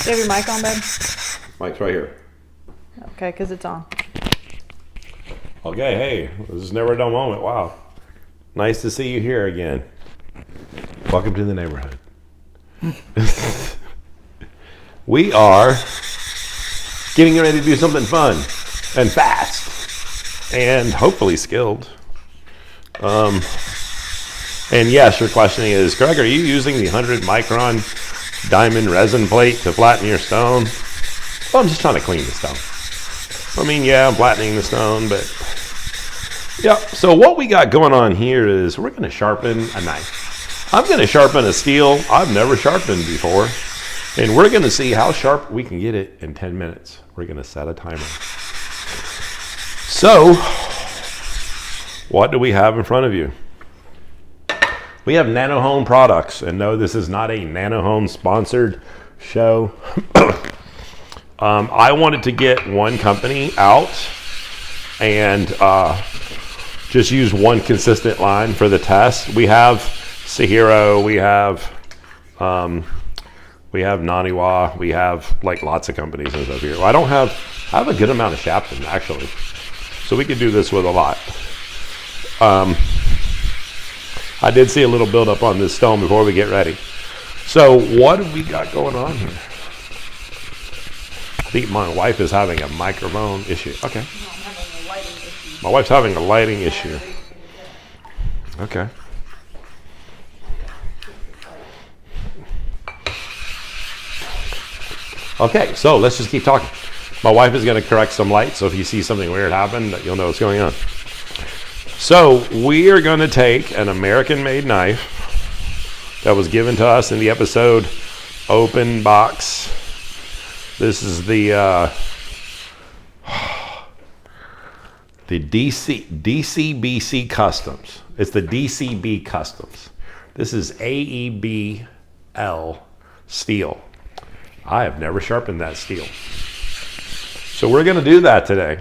you have your mic on, babe? Mic's right here. Okay, because it's on. Okay, hey, this is never a dull moment. Wow. Nice to see you here again. Welcome to the neighborhood. We are getting ready to do something fun and fast and hopefully skilled. And yes, your question is, Greg, are you using the 100 micron diamond resin plate to flatten your stone? Well, I'm just trying to clean the stone. I mean, yeah, I'm flattening the stone, but yeah. So what we got going on here is we're going to sharpen a knife. I'm going to sharpen a steel I've never sharpened before. And we're going to see how sharp we can get it in 10 minutes. We're going to set a timer. So, what do we have in front of you? We have NanoHone products. And no, this is not a NanoHone sponsored show. I wanted to get one company out and just use one consistent line for the test. We have Sahiro, we have Naniwa, we have like lots of companies and stuff here. I have a good amount of Sharpening actually, so we could do this with a lot. I did see a little buildup on this stone before we get ready. So what have we got going on here? I think my wife is having a microphone issue. Okay. My wife's having a lighting issue. Okay. Okay, so let's just keep talking. My wife is going to correct some lights, so if you see something weird happen, you'll know what's going on. So we are going to take an American-made knife that was given to us in the episode Open Box. This is the DCBC Customs. It's the DCB Customs. This is AEB-L steel. I have never sharpened that steel. So we're going to do that today.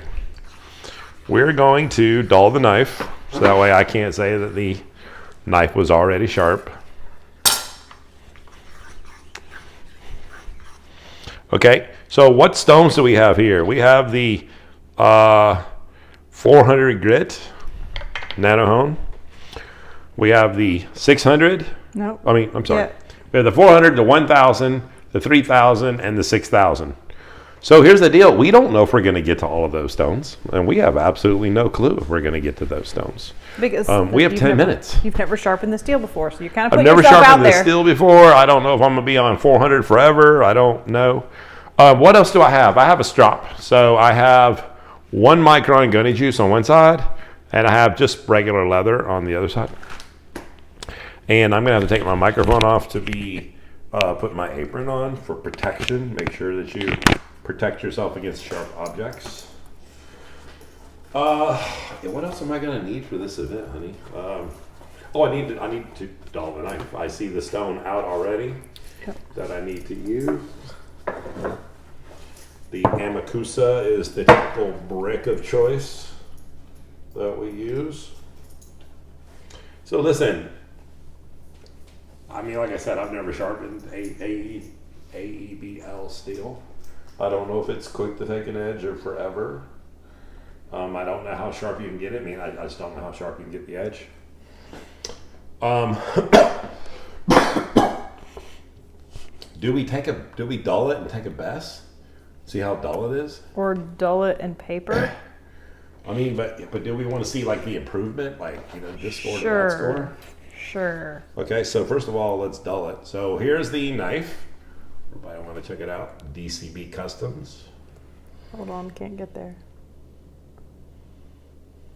We're going to dull the knife, so that way I can't say that the knife was already sharp. Okay, so what stones do we have here? We have the 400 grit NanoHone. We have the 600. Nope. I'm sorry. Yeah. We have the 400, the 1000, the 3000, and the 6000. So here's the deal. We don't know if we're going to get to all of those stones. And we have absolutely no clue if we're going to get to those stones. Because we have 10 minutes. You've never sharpened the steel before, so you're kind of putting I've never yourself out sharpened there. this steel before. I don't know if I'm going to be on 400 forever. I don't know. What else do I have? I have a strop. So I have 1 micron gunny juice on one side, and I have just regular leather on the other side. And I'm going to have to take my microphone off to be put my apron on for protection. Make sure that you protect yourself against sharp objects. What else am I going to need for this event, honey? I need to dull the knife. I see the stone out already that I need to use. The Amakusa is the typical brick of choice that we use. So listen, I mean, like I said, I've never sharpened AEB-L steel. I don't know if it's quick to take an edge or forever. I don't know how sharp you can get it. I mean, I just don't know how sharp you can get the edge. Do we dull it and take a best? See how dull it is? Or dull it in paper? I mean, but do we want to see like the improvement? Like, this score to that score? Sure. Okay, so first of all, let's dull it. So here's the knife. Everybody want to check it out. DCB Customs. Hold on, can't get there.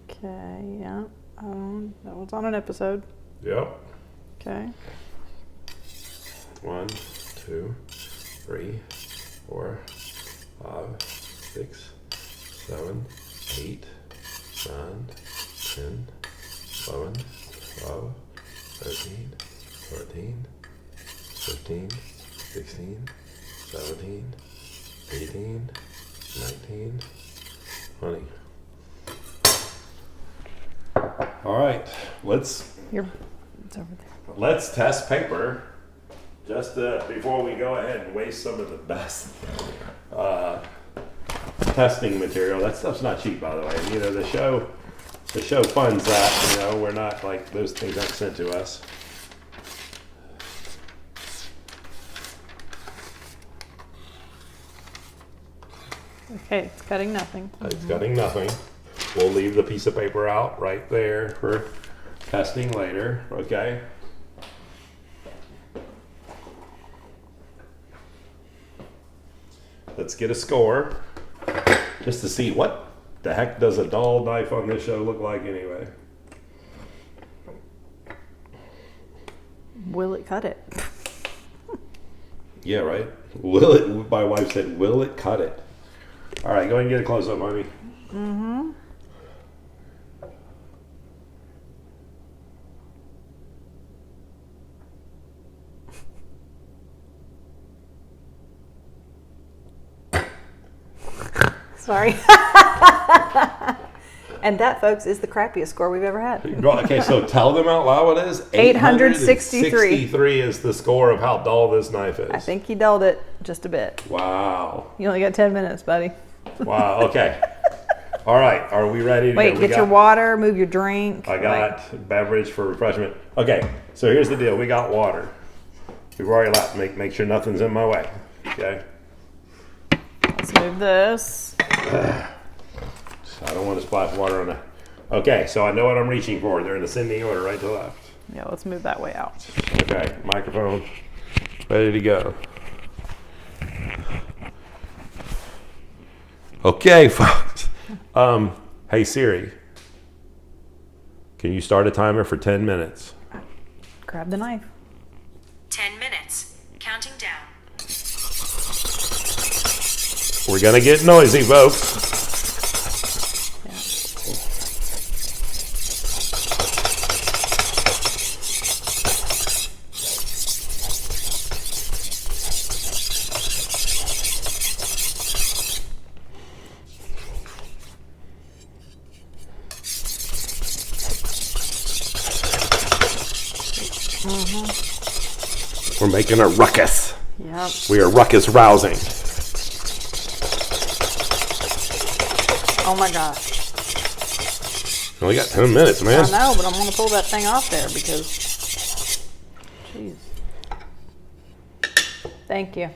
Okay, yeah. That was on an episode. Yep. Okay. 1, 2, 3, 4, 5, 6, 7, 8, 9, 10, 11, 12, 13, 14, 15, 16, 17, 18, 19, 20. All right, It's over there. let's test paper Just before we go ahead and waste some of the best testing material, that stuff's not cheap, by the way. You know, the show funds that. You know, we're not like those things aren't sent to us. Okay, it's cutting nothing. It's cutting nothing. We'll leave the piece of paper out right there for testing later. Okay. Let's get a score just to see what the heck does a dull knife on this show look like anyway. Will it cut it? Yeah, right. Will it? My wife said, "Will it cut it?" All right, go ahead and get a close up, honey. Mm-hmm. Sorry. And that, folks, is the crappiest score we've ever had. Okay, so tell them out loud what it is. 863. 863 is the score of how dull this knife is. I think he dulled it just a bit. Wow. You only got 10 minutes, buddy. Wow, okay. All right, are we ready to Wait, go? get your water, move your drink. I got beverage for refreshment. Okay, so here's the deal. We got water. We've already left. Make sure nothing's in my way. Okay. Let's move this. I don't want to splash water on that. Okay, so I know what I'm reaching for. They're in ascending order, right to left. Yeah, let's move that way out. Okay, microphone ready to go. Okay, folks. Hey Siri, can you start a timer for 10 minutes? Grab the knife. 10 minutes. Counting down. We're gonna get noisy, folks. We're making a ruckus. Yep. We are ruckus rousing. Oh my gosh. We got 10 minutes, man. I know, but I'm gonna pull that thing off there because, jeez. Thank you.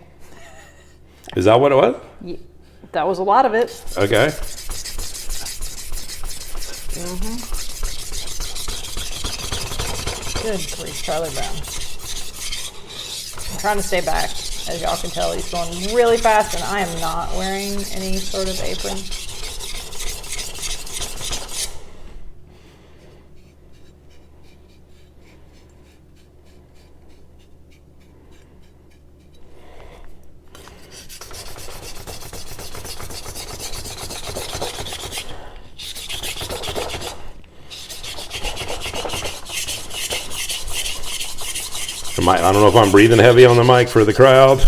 Is that what it was? Yeah, that was a lot of it. Okay. Good grief, Charlie Brown. I'm trying to stay back. As y'all can tell, he's going really fast, and I am not wearing any sort of apron. I don't know if I'm breathing heavy on the mic for the crowd.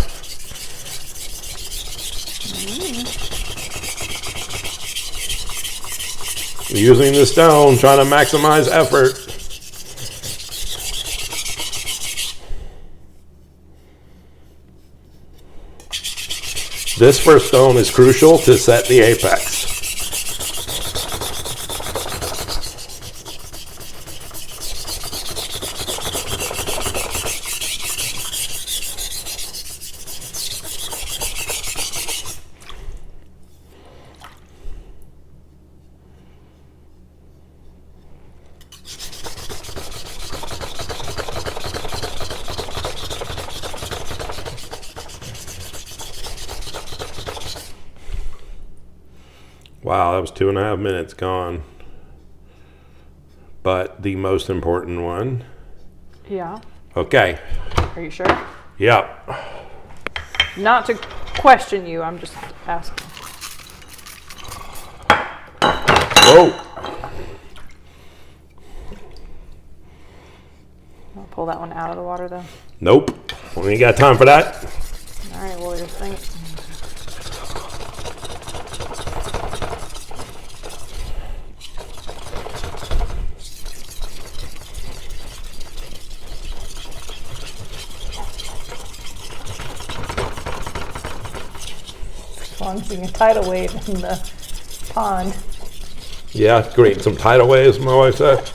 Using the stone, trying to maximize effort. This first stone is crucial to set the apex. Wow, that was 2.5 minutes gone. But the most important one. Yeah. Okay. Are you sure? Yep. Not to question you, I'm just asking. Whoa. I'll pull that one out of the water though. Nope. We ain't got time for that. All right, well, just think. balancing a tidal wave in the pond. Yeah, creating some tidal waves, my wife said.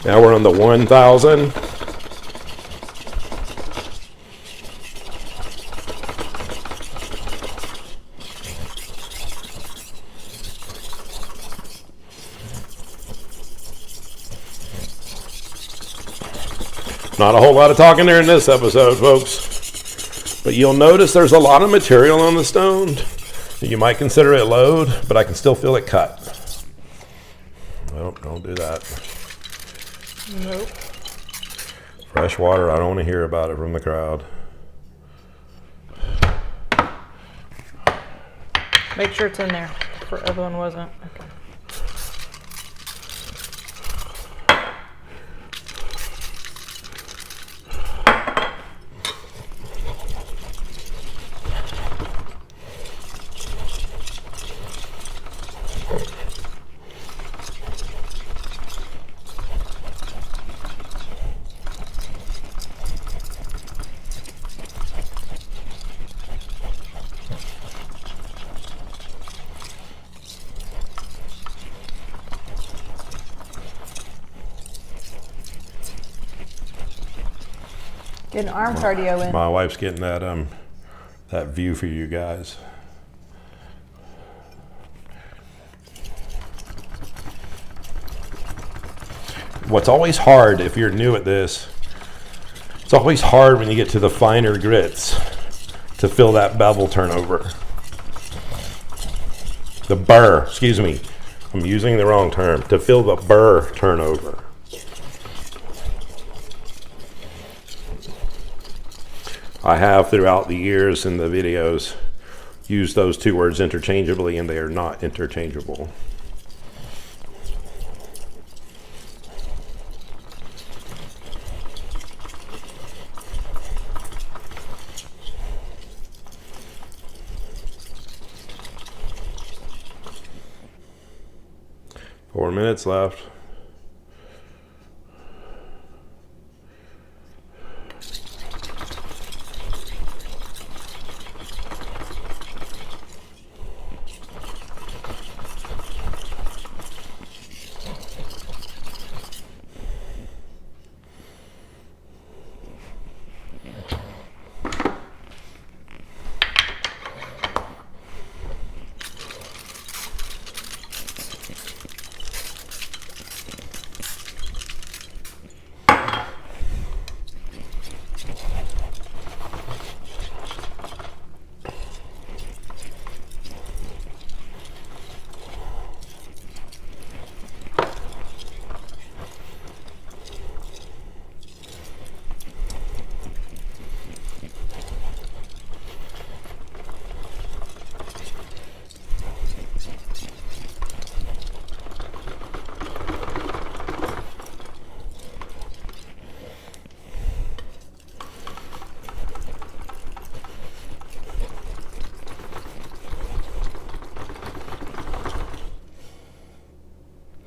Now we're on the 1,000. Not a whole lot of talking there in this episode, folks. But you'll notice there's a lot of material on the stone. You might consider it load, but I can still feel it cut. Nope, don't do that. Nope. Fresh water, I don't want to hear about it from the crowd. Make sure it's in there. For everyone wasn't. Okay. Getting arm cardio in. My wife's getting that view for you guys. What's always hard if you're new at this, it's always hard when you get to the finer grits to feel that bevel turnover. The burr, excuse me, I'm using the wrong term, to feel the burr turnover. I have throughout the years in the videos used those two words interchangeably, and they are not interchangeable. Four minutes left.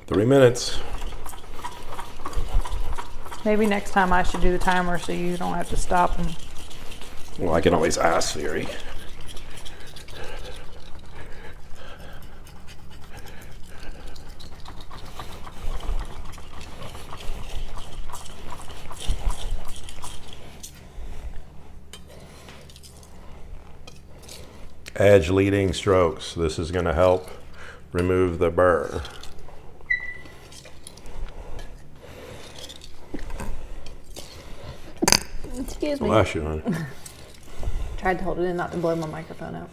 Three minutes. Maybe next time I should do the timer so you don't have to stop and. Well, I can always ask Siri. Edge leading strokes. This is going to help remove the burr. Excuse me. Bless you, honey. Tried to hold it in not to blow my microphone out.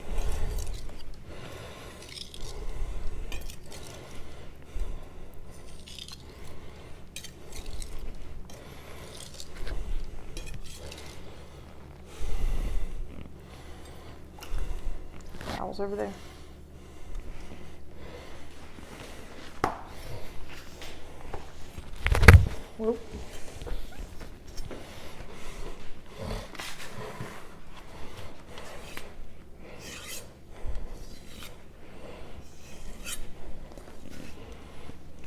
Towels over there. Whoop.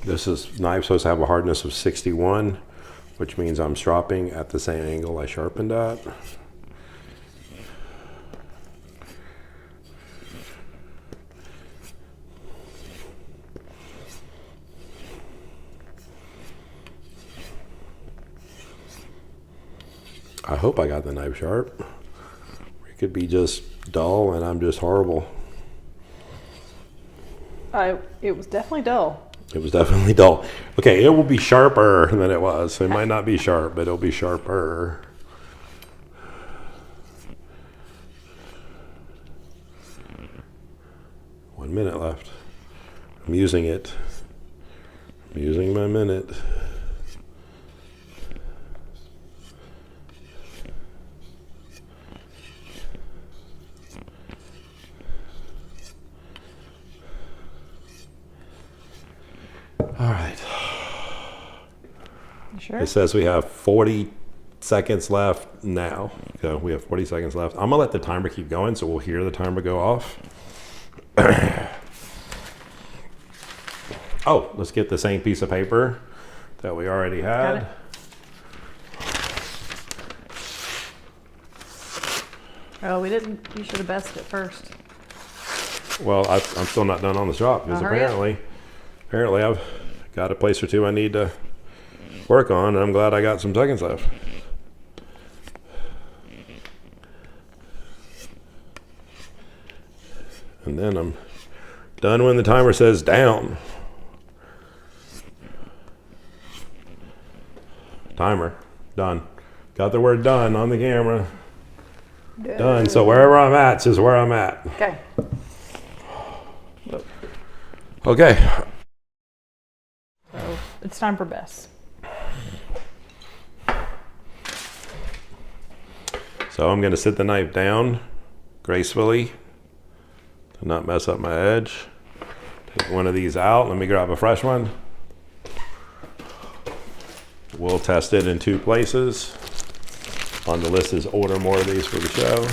This knife supposed to have a hardness of 61, which means I'm stropping at the same angle I sharpened at. I hope I got the knife sharp. It could be just dull and I'm just horrible. It was definitely dull. It was definitely dull. Okay, it will be sharper than it was. It might not be sharp, but it'll be sharper. One minute left. I'm using it. I'm using my minute. All right. You sure? It says we have 40 seconds left now. So we have 40 seconds left. I'm gonna let the timer keep going so we'll hear the timer go off. Oh, let's get the same piece of paper that we already had. Oh, we didn't. You should have bested it first. Well, I'm still not done on the strop because apparently I've got a place or two I need to work on, and I'm glad I got some seconds left. And then I'm done when the timer says down. Timer, done. Got the word done on the camera. Done. So wherever I'm at is where I'm at. Okay. Okay. So it's time for Bess. So I'm going to sit the knife down gracefully to not mess up my edge. Take one of these out. Let me grab a fresh one. We'll test it in 2 places. On the list is order more of these for the show.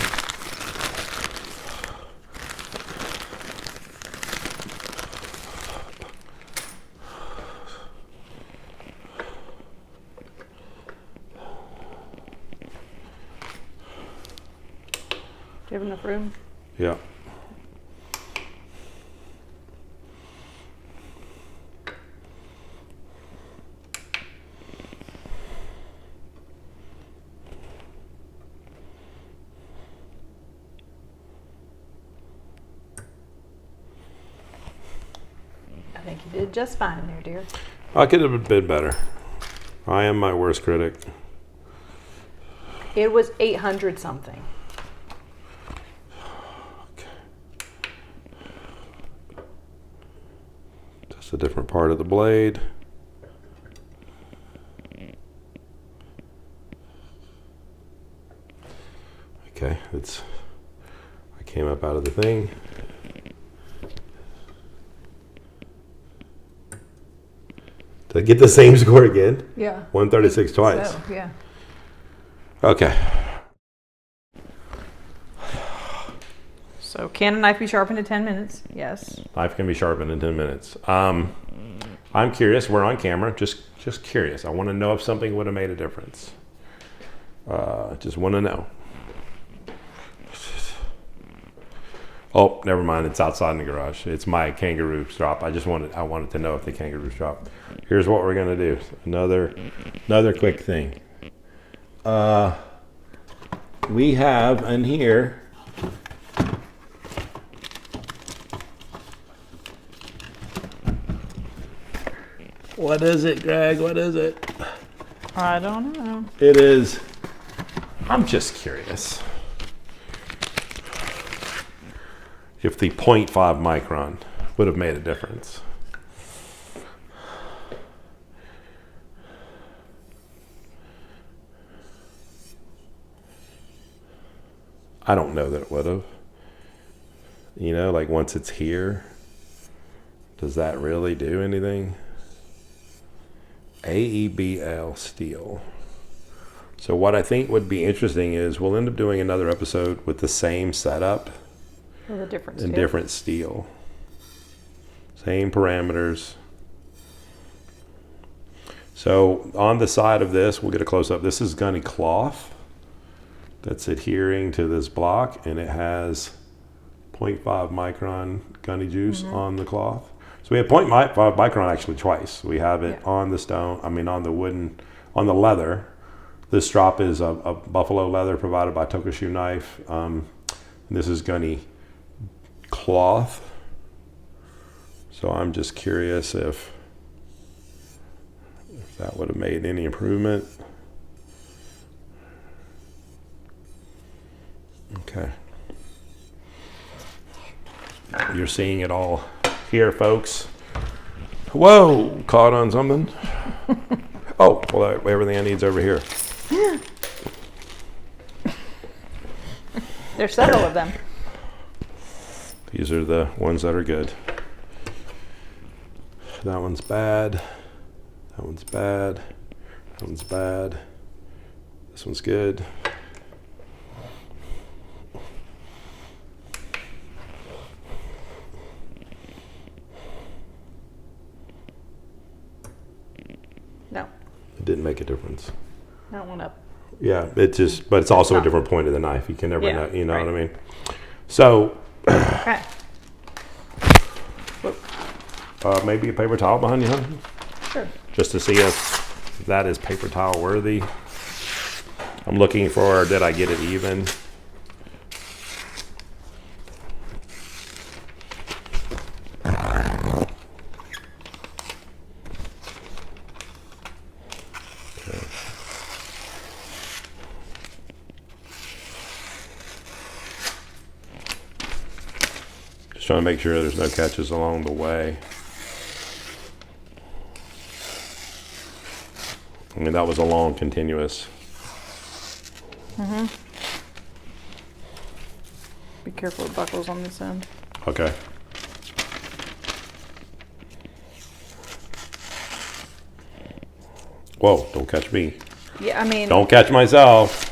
Do you have enough room? Yeah. I think you did just fine there, dear. I could have been better. I am my worst critic. It was 800 something. Just a different part of the blade. Okay, I came up out of the thing. Did I get the same score again? Yeah. 136 twice. So, yeah. Okay. So can a knife be sharpened in 10 minutes? Yes. Knife can be sharpened in 10 minutes. I'm curious. We're on camera. Just curious. I want to know if something would have made a difference. Just want to know. Oh, never mind. It's outside in the garage. It's my kangaroo strop. I wanted to know if the kangaroo strop. Here's what we're gonna do. Another quick thing. We have in here. What is it, Greg? What is it? I don't know. It is. I'm just curious. If the 0.5 micron would have made a difference. I don't know that it would have. You know, like once it's here, does that really do anything? AEB-L steel. So what I think would be interesting is we'll end up doing another episode with the same setup. With a different and steel. different steel. Same parameters. So on the side of this, we'll get a close up. This is gunny cloth that's adhering to this block, and it has 0.5 micron gunny juice on the cloth. So we have 0.5 micron actually twice. We have it on the stone, on the wooden, on the leather. This strop is a buffalo leather provided by Tokushu Knife. This is gunny cloth. So I'm just curious if that would have made any improvement. Okay. You're seeing it all here, folks. Whoa, caught on something. Oh, well, everything I need's over here. There's several of them. These are the ones that are good. That one's bad. That one's bad. That one's bad. This one's good. No, It didn't make a difference. not one up. Yeah, it just, but it's also a different point of the knife. You can never know, you know right. what I mean? So, Okay. maybe a paper towel behind you, huh? Sure. Just to see if that is paper towel worthy. I'm looking for, did I get it even? Trying to make sure there's no catches along the way. I mean, that was a long continuous. Be careful with buckles on this end. Okay. Whoa, don't catch me. Yeah, I mean, Don't catch myself.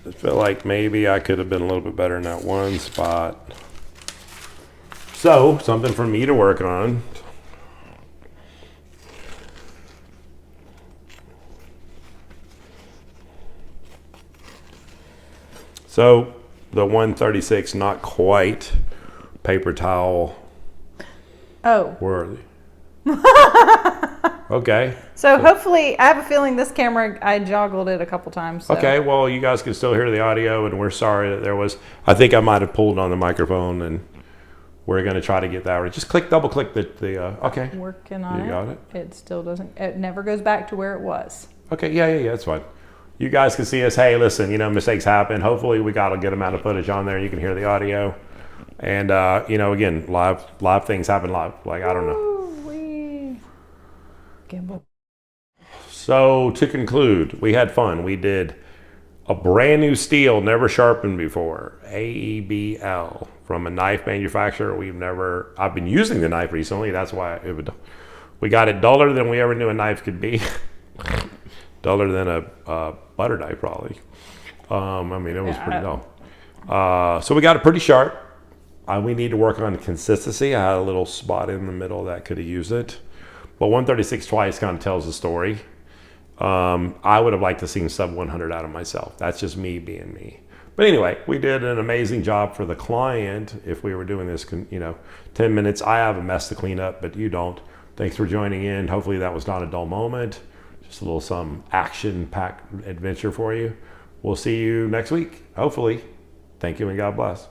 I feel like maybe I could have been a little bit better in that one spot. So, something for me to work on. So, the 136, not quite paper towel oh. worthy. Okay. So hopefully, I have a feeling this camera, I joggled it a couple times. So. Okay, well, you guys can still hear the audio, and we're sorry that there was, I think I might have pulled on the microphone, and we're going to try to get that right. Just double click the okay. Working on it. You got it? It still doesn't, it never goes back to where it was. Okay, yeah, that's fine. You guys can see us. Hey, listen, mistakes happen. Hopefully we got a good amount of footage on there. You can hear the audio. And, again, live things happen live. Like, I don't know. Ooh-wee. Gimbal. So to conclude, we had fun. We did a brand new steel, never sharpened before, AEB-L, from a knife manufacturer. I've been using the knife recently. That's why we got it duller than we ever knew a knife could be. Duller than a butter knife, probably. It was pretty dull. So we got it pretty sharp. We need to work on consistency. I had a little spot in the middle that could have used it. But 136 twice kind of tells the story. I would have liked to see sub 100 out of myself. That's just me being me. But anyway, we did an amazing job for the client. If we were doing this, 10 minutes, I have a mess to clean up, but you don't. Thanks for joining in. Hopefully that was not a dull moment. Just a little some action-packed adventure for you. We'll see you next week, hopefully. Thank you and God bless.